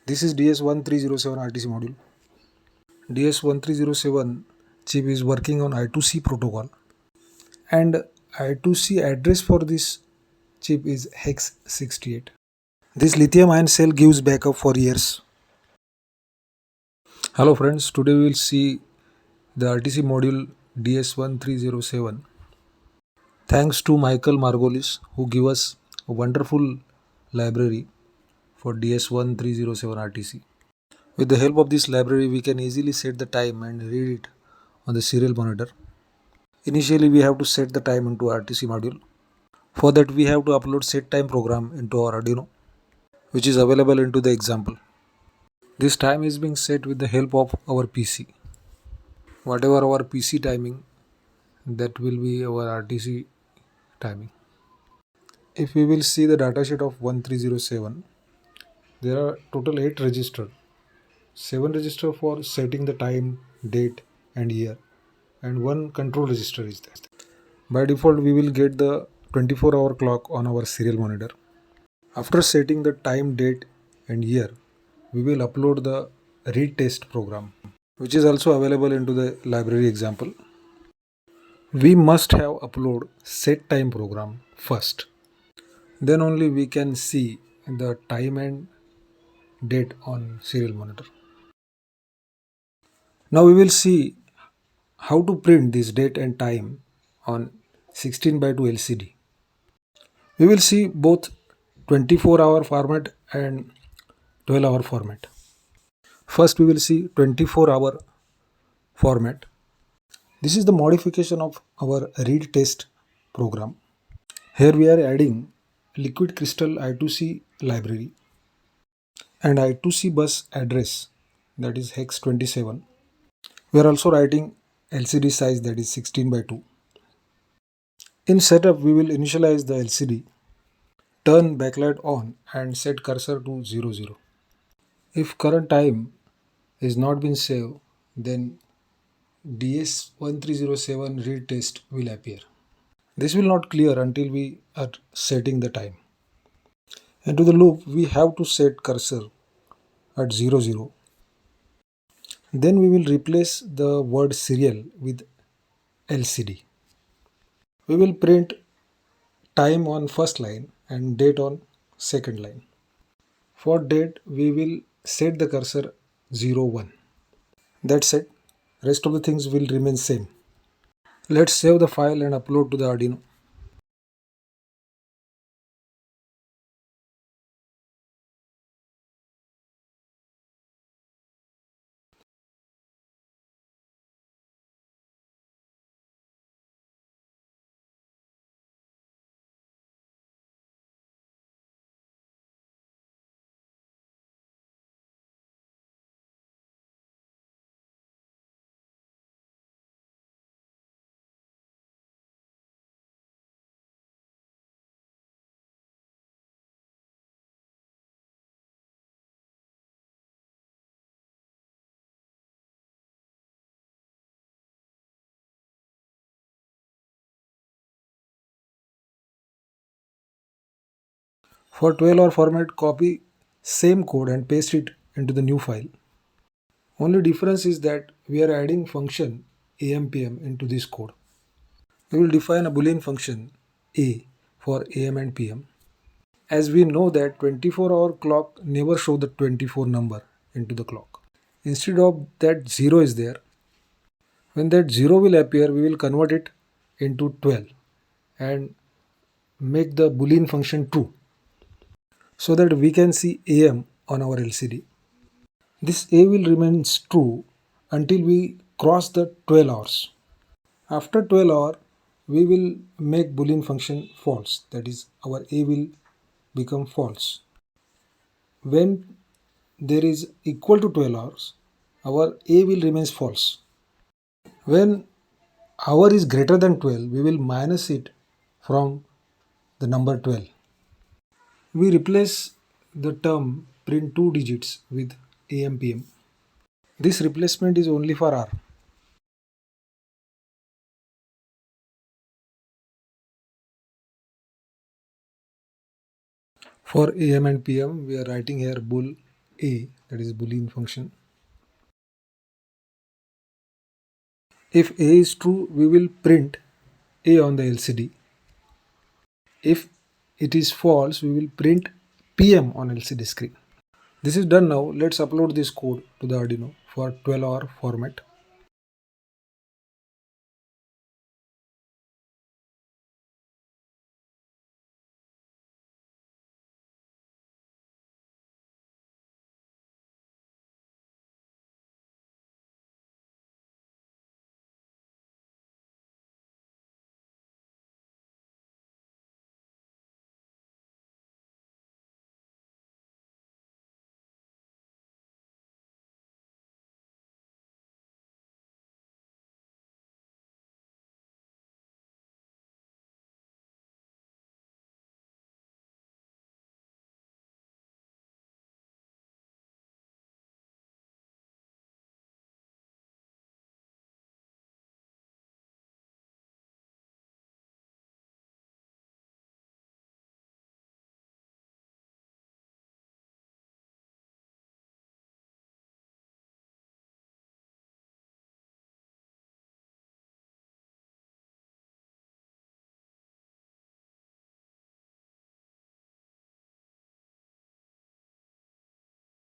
This is DS1307 RTC module. DS1307 chip is working on I2C protocol, and I2C address for this chip is hex 68. This lithium ion cell gives backup for years. Hello friends, today we will see the RTC module DS1307. Thanks to Michael Margolis who give us a wonderful library for DS1307 RTC. With the help of this library, we can easily set the time and read it on the serial monitor. Initially, we have to set the time into RTC module. For that, we have to upload set time program into our Arduino, which is available into the example. This time is being set with the help of our PC. Whatever our PC timing, that will be our RTC timing. If we will see the datasheet of 1307, there are total 8 registers. 7 register for setting the time, date and year, and 1 control register is there. By default, we will get the 24-hour clock on our serial monitor. After setting the time, date and year, we will upload the read test program, which is also available into the library example. We must have upload set time program first. Then only we can see the time and date on serial monitor. Now we will see how to print this date and time on 16:2 LCD. We will see both 24-hour format and 12-hour format. First we will see 24-hour format. This is the modification of our read test program. Here we are adding liquid crystal I2C library and I2C bus address, that is hex 27. We are also writing LCD size, that is 16:2. In setup, we will initialize the LCD, turn backlight on and set cursor to 00. If current time is not been saved, then DS1307 read test will appear. This will not clear until we are setting the time. And to the loop, we have to set cursor at 00. Then we will replace the word serial with LCD. We will print time on first line and date on second line. For date, we will set the cursor 01. That's it. Rest of the things will remain same. Let's save the file and upload to the Arduino. For 12-hour format, copy same code and paste it into the new file. Only difference is that we are adding function AM/PM into this code. We will define a boolean function A for AM and PM. As we know that 24-hour clock never show the 24 number into the clock. Instead of that 0 is there. When that 0 will appear, we will convert it into 12 and make the boolean function true, so that we can see AM on our LCD. This A will remain true until we cross the 12 hours. After 12 hours, we will make boolean function false, that is our A will become false. When there is equal to 12 hours, our A will remain false. When hour is greater than 12, we will minus it from the number 12. We replace the term print 2 digits with AM/PM. This replacement is only for R. For AM and PM, we are writing here bool a, that is Boolean function. If a is true, we will print a on the LCD. If it is false, we will print PM on LCD screen. This is done now. Let's upload this code to the Arduino for 12-hour format.